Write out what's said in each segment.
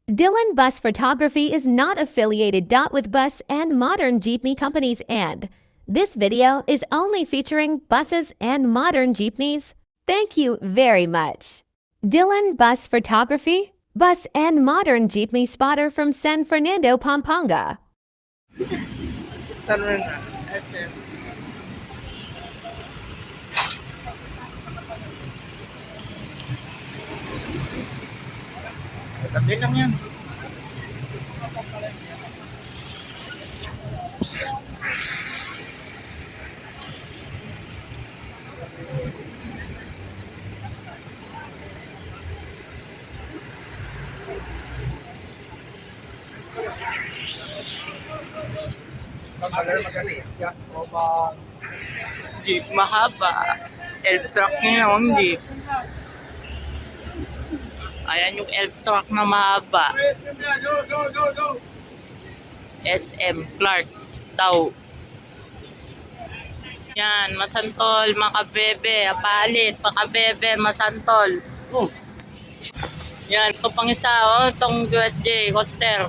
Dylan Bus Photography is not affiliated with bus and modern jeepney companies, and this video is only featuring buses and modern jeepneys. Thank you very much. Dylan Bus Photography, bus and modern jeepney spotter from San Fernando, Pampanga. SM. Tabi lang yan. Jeep mahaba. Elf truck niya yung jeep. Ayan yung elf truck na mahaba. SM Clark daw. Yan, Masantol, Makabebe, Apalit, Makabebe, Masantol. Yan, ito pang isa, oh, itong USJ, Coaster.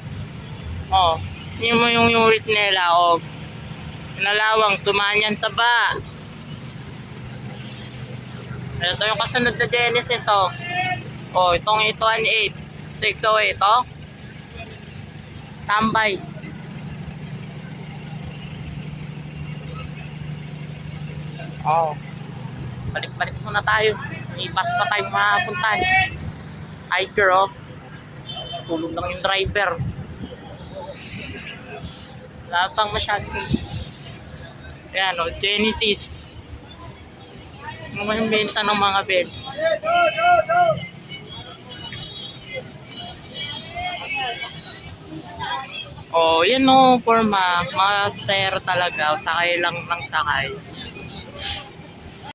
Oh, yun mo yung unit nila, oh. Pinalawang, tumaan yan sa ba. Ito yung kasunod na Genesis, oh. Oh, itong 818, 608, oh. Tambay. Oh. Balik-balik muna tayo. May bus pa tayong mapuntahan. Hiker, oh. Tulog lang yung driver. Wala pang masyado. Ayan, oh, Genesis. Ano yung benta ng mga bed? Oh, yan, oh, forma. Mga sir talaga. Sakay lang ng sakay.